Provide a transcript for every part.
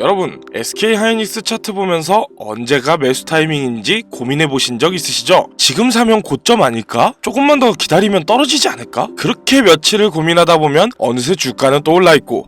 여러분, SK 하이닉스 차트 보면서 언제가 매수 타이밍인지 고민해보신 적 있으시죠? 지금 사면 고점 아닐까? 조금만 더 기다리면 떨어지지 않을까? 그렇게 며칠을 고민하다 보면 어느새 주가는 또 올라있고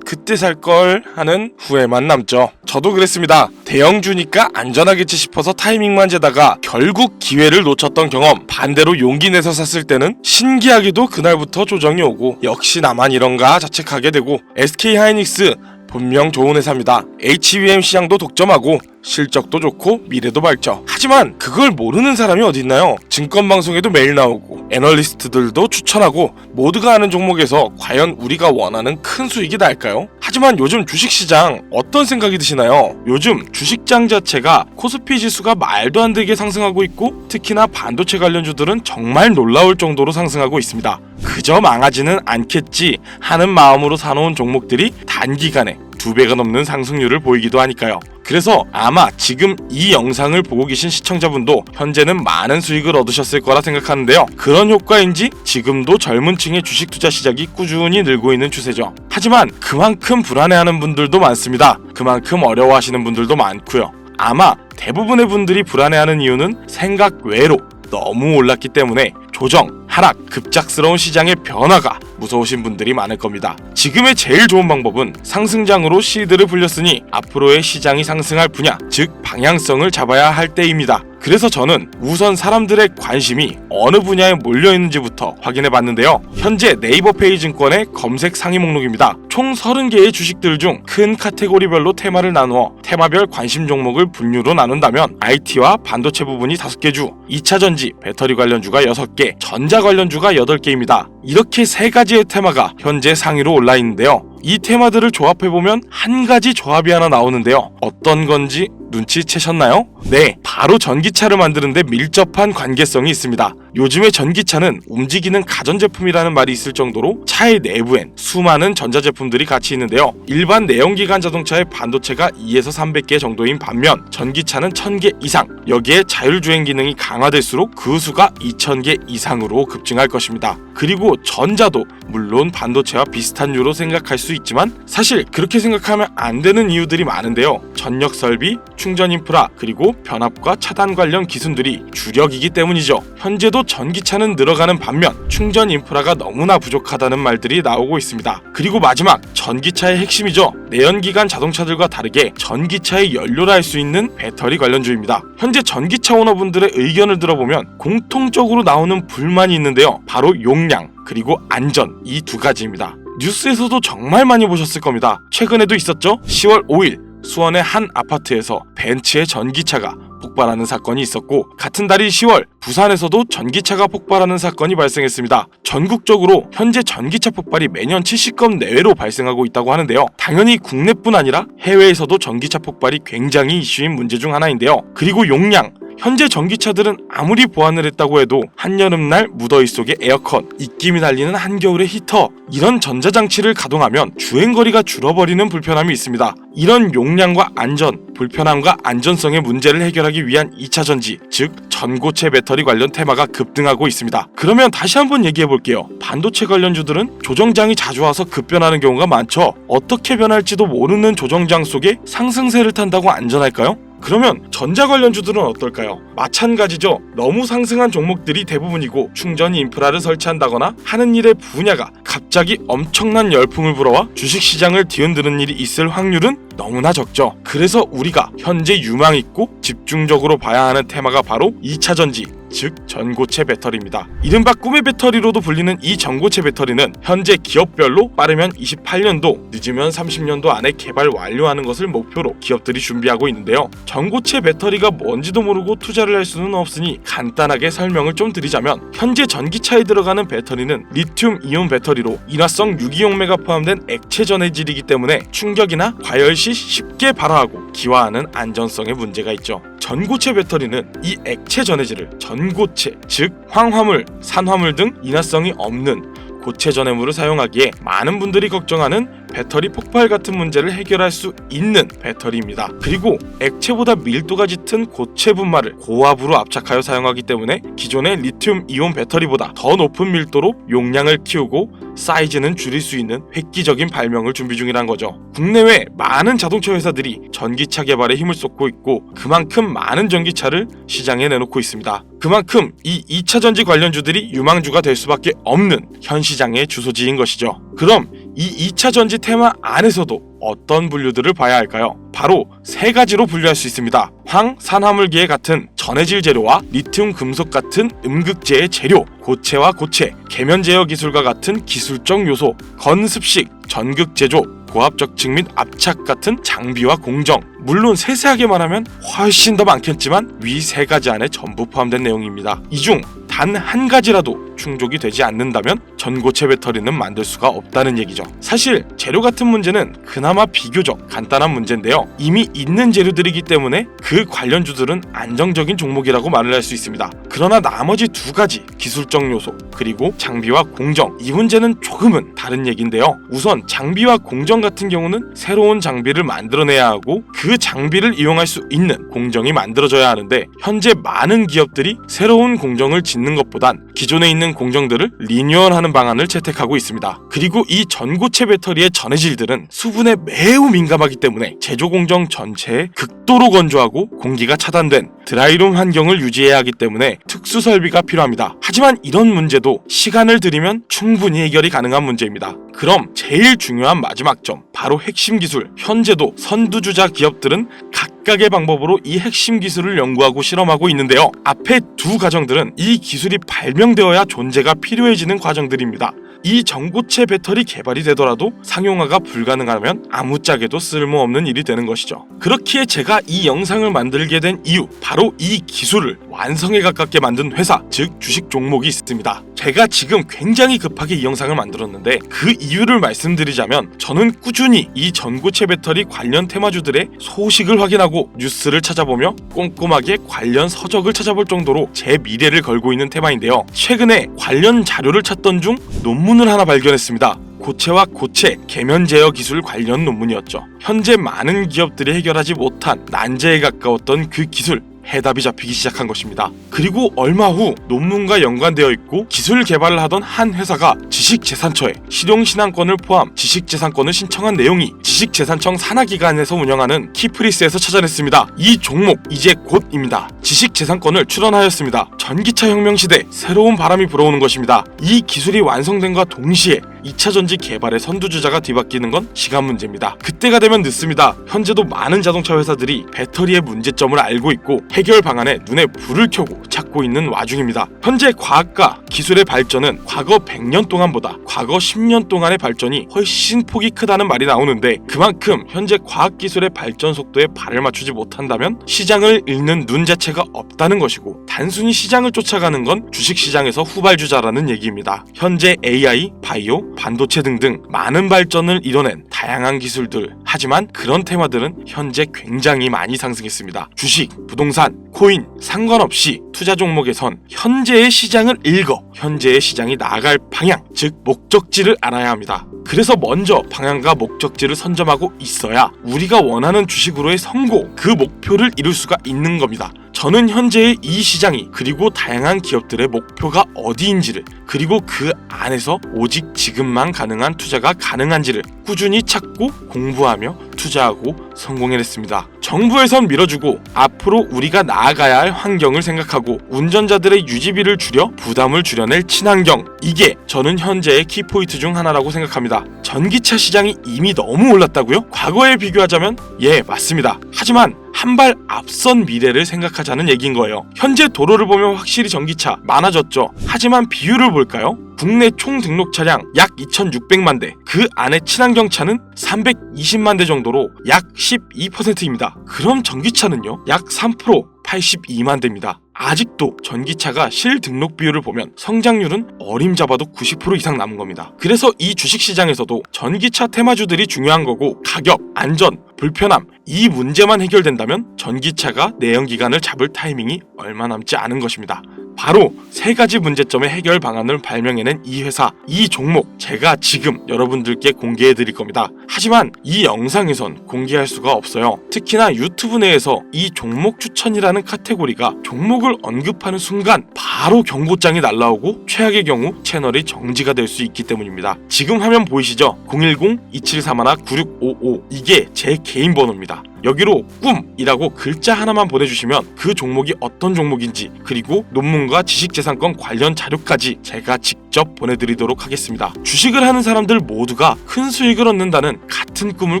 그때 살걸 하는 후회만 남죠. 저도 그랬습니다. 대형주니까 안전하겠지 싶어서 타이밍만 재다가 결국 기회를 놓쳤던 경험, 반대로 용기 내서 샀을 때는 신기하게도 그날부터 조정이 오고 역시 나만 이런가 자책하게 되고 SK 하이닉스 분명 좋은 회사입니다. HBM 시장도 독점하고 실적도 좋고 미래도 밝죠. 하지만 그걸 모르는 사람이 어딨나요? 증권방송에도 매일 나오고 애널리스트들도 추천하고 모두가 아는 종목에서 과연 우리가 원하는 큰 수익이 날까요? 하지만 요즘 주식시장 어떤 생각이 드시나요? 요즘 주식장 자체가 코스피 지수가 말도 안 되게 상승하고 있고 특히나 반도체 관련주들은 정말 놀라울 정도로 상승하고 있습니다. 그저 망하지는 않겠지 하는 마음으로 사놓은 종목들이 단기간에 2배가 넘는 상승률을 보이기도 하니까요. 그래서 아마 지금 이 영상을 보고 계신 시청자분도 현재는 많은 수익을 얻으셨을 거라 생각하는데요. 그런 효과인지 지금도 젊은 층의 주식 투자 시작이 꾸준히 늘고 있는 추세죠. 하지만 그만큼 불안해하는 분들도 많습니다. 그만큼 어려워하시는 분들도 많고요. 아마 대부분의 분들이 불안해하는 이유는 생각 외로 너무 올랐기 때문에 조정, 하락, 급작스러운 시장의 변화가 무서우신 분들이 많을 겁니다. 지금의 제일 좋은 방법은 상승장으로 시드를 불렸으니 앞으로의 시장이 상승할 분야, 즉 방향성을 잡아야 할 때입니다. 그래서 저는 우선 사람들의 관심이 어느 분야에 몰려있는지부터 확인해 봤는데요. 현재 네이버페이 증권의 검색 상위 목록입니다. 총 30개의 주식들 중 큰 카테고리별로 테마를 나누어 테마별 관심 종목을 분류로 나눈다면 IT와 반도체 부분이 5개 주, 2차전지, 배터리 관련주가 6개, 전자 관련주가 8개입니다. 이렇게 3가지의 테마가 현재 상위로 올라 있는데요. 이 테마들을 조합해보면 한 가지 조합이 하나 나오는데요. 어떤 건지 눈치채셨나요? 네, 바로 전기차를 만드는데 밀접한 관계성이 있습니다. 요즘의 전기차는 움직이는 가전제품이라는 말이 있을 정도로 차의 내부엔 수많은 전자제품들이 같이 있는데요. 일반 내연기관 자동차의 반도체가 2에서 300개 정도인 반면 전기차는 1000개 이상, 여기에 자율주행 기능이 강화될수록 그 수가 2000개 이상으로 급증할 것입니다. 그리고 전자도 물론 반도체와 비슷한 류로 생각할 수 있지만 사실 그렇게 생각하면 안 되는 이유들이 많은데요. 전력 설비, 충전 인프라, 그리고 변압과 차단 관련 기술들이 주력이기 때문이죠. 현재도 전기차는 늘어가는 반면 충전 인프라가 너무나 부족하다는 말들이 나오고 있습니다. 그리고 마지막, 전기차의 핵심이죠. 내연기관 자동차들과 다르게 전기차의 연료라 할 수 있는 배터리 관련주입니다. 현재 전기차 오너분들의 의견을 들어보면 공통적으로 나오는 불만이 있는데요. 바로 용량, 그리고 안전, 이 2가지입니다. 뉴스에서도 정말 많이 보셨을 겁니다. 최근에도 있었죠? 10월 5일 수원의 한 아파트에서 벤츠의 전기차가 폭발하는 사건이 있었고 같은 달인 10월 부산에서도 전기차가 폭발하는 사건이 발생했습니다. 전국적으로 현재 전기차 폭발이 매년 70건 내외로 발생하고 있다고 하는데요. 당연히 국내뿐 아니라 해외에서도 전기차 폭발이 굉장히 이슈인 문제 중 하나인데요. 그리고 용량, 현재 전기차들은 아무리 보완을 했다고 해도 한여름날 무더위 속의 에어컨, 입김이 날리는 한겨울의 히터, 이런 전자장치를 가동하면 주행거리가 줄어버리는 불편함이 있습니다. 이런 용량과 안전, 불편함과 안전성의 문제를 해결하기 위한 2차전지, 즉 전고체 배터리 관련 테마가 급등하고 있습니다. 그러면 다시 한번 얘기해볼게요. 반도체 관련주들은 조정장이 자주 와서 급변하는 경우가 많죠. 어떻게 변할지도 모르는 조정장 속에 상승세를 탄다고 안전할까요? 그러면 전자 관련주들은 어떨까요? 마찬가지죠. 너무 상승한 종목들이 대부분이고 충전 인프라를 설치한다거나 하는 일의 분야가 갑자기 엄청난 열풍을 불어와 주식시장을 뒤흔드는 일이 있을 확률은 너무나 적죠. 그래서 우리가 현재 유망있고 집중적으로 봐야 하는 테마가 바로 2차전지, 즉 전고체 배터리입니다. 이른바 꿈의 배터리로도 불리는 이 전고체 배터리는 현재 기업별로 빠르면 28년도, 늦으면 30년도 안에 개발 완료하는 것을 목표로 기업들이 준비하고 있는데요. 전고체 배터리가 뭔지도 모르고 투자를 할 수는 없으니 간단하게 설명을 좀 드리자면 현재 전기차에 들어가는 배터리는 리튬 이온 배터리로 인화성 유기용매가 포함된 액체 전해질이기 때문에 충격이나 과열 시 쉽게 발화하고 기화하는 안전성에 문제가 있죠. 전고체 배터리는 이 액체 전해질을 전고체, 즉 황화물, 산화물 등 인화성이 없는 고체 전해물을 사용하기에 많은 분들이 걱정하는 배터리 폭발 같은 문제를 해결할 수 있는 배터리입니다. 그리고 액체보다 밀도가 짙은 고체 분말을 고압으로 압착하여 사용하기 때문에 기존의 리튬 이온 배터리보다 더 높은 밀도로 용량을 키우고 사이즈는 줄일 수 있는 획기적인 발명을 준비 중이란 거죠. 국내외 많은 자동차 회사들이 전기차 개발에 힘을 쏟고 있고 그만큼 많은 전기차를 시장에 내놓고 있습니다. 그만큼 이 2차 전지 관련주들이 유망주가 될 수밖에 없는 현 시장의 주소지인 것이죠. 그럼 이 2차 전지 테마 안에서도 어떤 분류들을 봐야 할까요? 바로 세 가지로 분류할 수 있습니다. 황, 산화물기에 같은 전해질 재료와 리튬 금속 같은 음극재의 재료, 고체와 고체, 계면 제어 기술과 같은 기술적 요소, 건습식, 전극 제조, 고압적 측 및 압착 같은 장비와 공정. 물론 세세하게 말하면 훨씬 더 많겠지만 위 세 가지 안에 전부 포함된 내용입니다. 이 중 단 한 가지라도 충족이 되지 않는다면 전고체 배터리는 만들 수가 없다는 얘기죠. 사실 재료 같은 문제는 그나마 비교적 간단한 문제인데요. 이미 있는 재료들이기 때문에 그 관련주들은 안정적인 종목이라고 말을 할 수 있습니다. 그러나 나머지 두 가지 기술적 요소 그리고 장비와 공정, 이 문제는 조금은 다른 얘기인데요. 우선 장비와 공정 같은 경우는 새로운 장비를 만들어내야 하고 그 장비를 이용할 수 있는 공정이 만들어져야 하는데 현재 많은 기업들이 새로운 공정을 짓는 것보단 기존에 있는 공정들을 리뉴얼하는 방안을 채택하고 있습니다. 그리고 이 전고체 배터리의 전해질들은 수분에 매우 민감하기 때문에 제조 공정 전체에 극도로 건조하고 공기가 차단된 드라이룸 환경을 유지해야 하기 때문에 특수 설비가 필요합니다. 하지만 이런 문제도 시간을 들이면 충분히 해결이 가능한 문제입니다. 그럼 제일 중요한 마지막 점, 바로 핵심 기술. 현재도 선두주자 기업들은 각각의 방법으로 이 핵심 기술을 연구하고 실험하고 있는데요. 앞에 두 과정들은 이 기술이 발명되어야 존재가 필요해지는 과정들입니다. 이 전고체 배터리 개발이 되더라도 상용화가 불가능하면 아무짝에도 쓸모없는 일이 되는 것이죠. 그렇기에 제가 이 영상을 만들게 된 이유, 바로 이 기술을 완성에 가깝게 만든 회사, 즉 주식 종목이 있습니다. 제가 지금 굉장히 급하게 이 영상을 만들었는데 그 이유를 말씀드리자면 저는 꾸준히 이 전고체 배터리 관련 테마주들의 소식을 확인하고 뉴스를 찾아보며 꼼꼼하게 관련 서적을 찾아볼 정도로 제 미래를 걸고 있는 테마인데요. 최근에 관련 자료를 찾던 중 논문을 하나 발견했습니다. 고체와 고체, 계면 제어 기술 관련 논문이었죠. 현재 많은 기업들이 해결하지 못한 난제에 가까웠던 그 기술, 해답이 잡히기 시작한 것입니다. 그리고 얼마 후 논문과 연관되어 있고 기술 개발을 하던 한 회사가 지식재산처에 실용신앙권을 포함 지식재산권을 신청한 내용이 지식재산청 산하기관에서 운영하는 키프리스에서 찾아냈습니다. 이 종목 이제 곧입니다. 지식재산권을 출원하였습니다. 전기차 혁명 시대 새로운 바람이 불어오는 것입니다. 이 기술이 완성된과 동시에 2차 전지 개발의 선두주자가 뒤바뀌는 건 시간 문제입니다. 그때가 되면 늦습니다. 현재도 많은 자동차 회사들이 배터리의 문제점을 알고 있고 해결 방안에 눈에 불을 켜고 찾고 있는 와중입니다. 현재 과학과 기술의 발전은 과거 100년 동안보다 과거 10년 동안의 발전이 훨씬 폭이 크다는 말이 나오는데 그만큼 현재 과학기술의 발전 속도에 발을 맞추지 못한다면 시장을 읽는 눈 자체가 없다는 것이고 단순히 시장을 쫓아가는 건 주식시장에서 후발주자라는 얘기입니다. 현재 AI, 바이오, 반도체 등등 많은 발전을 이뤄낸 다양한 기술들, 하지만 그런 테마들은 현재 굉장히 많이 상승했습니다. 주식, 부동산, 코인 상관없이 투자 종목에선 현재의 시장을 읽어 현재의 시장이 나아갈 방향, 즉 목적지를 알아야 합니다. 그래서 먼저 방향과 목적지를 선점하고 있어야 우리가 원하는 주식으로의 성공, 그 목표를 이룰 수가 있는 겁니다. 저는 현재의 이 시장이 그리고 다양한 기업들의 목표가 어디인지를 그리고 그 안에서 오직 지금만 가능한 투자가 가능한지를 꾸준히 찾고 공부하며 투자하고 성공해냈습니다. 정부에선 밀어주고 앞으로 우리가 나아가야 할 환경을 생각하고 운전자들의 유지비를 줄여 부담을 줄여낼 친환경, 이게 저는 현재의 키포인트 중 하나라고 생각합니다. 전기차 시장이 이미 너무 올랐다고요? 과거에 비교하자면 예, 맞습니다. 하지만 한 발 앞선 미래를 생각하자는 얘기인 거예요. 현재 도로를 보면 확실히 전기차 많아졌죠. 하지만 비율을 볼까요? 국내 총 등록 차량 약 2,600만 대, 그 안에 친환경차는 320만 대 정도로 약 12%입니다. 그럼 전기차는요? 약 3%, 82만 대입니다. 아직도 전기차가 실등록 비율을 보면 성장률은 어림잡아도 90% 이상 남은 겁니다. 그래서 이 주식시장에서도 전기차 테마주들이 중요한 거고 가격, 안전, 불편함, 이 문제만 해결된다면 전기차가 내연기관을 잡을 타이밍이 얼마 남지 않은 것입니다. 바로 3가지 문제점의 해결 방안을 발명해낸 이 회사, 이 종목 제가 지금 여러분들께 공개해 드릴 겁니다. 하지만 이 영상에선 공개할 수가 없어요. 특히나 유튜브 내에서 이 종목 추천이라는 카테고리가 종목을 언급하는 순간 바로 경고장이 날라오고 최악의 경우 채널이 정지가 될 수 있기 때문입니다. 지금 화면 보이시죠? 010-2731-9655 이게 제 개인 번호입니다. 여기로 꿈이라고 글자 하나만 보내주시면 그 종목이 어떤 종목인지 그리고 논문과 지식재산권 관련 자료까지 제가 직접 보내드리도록 하겠습니다. 주식을 하는 사람들 모두가 큰 수익을 얻는다는 같은 꿈을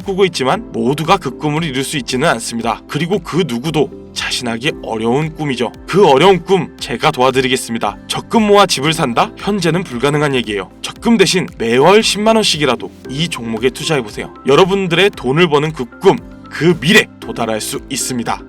꾸고 있지만 모두가 그 꿈을 이룰 수 있지는 않습니다. 그리고 그 누구도 자신하기 어려운 꿈이죠. 그 어려운 꿈 제가 도와드리겠습니다. 적금 모아 집을 산다? 현재는 불가능한 얘기예요. 적금 대신 매월 10만원씩이라도 이 종목에 투자해보세요. 여러분들의 돈을 버는 그 꿈, 그 미래 도달할 수 있습니다.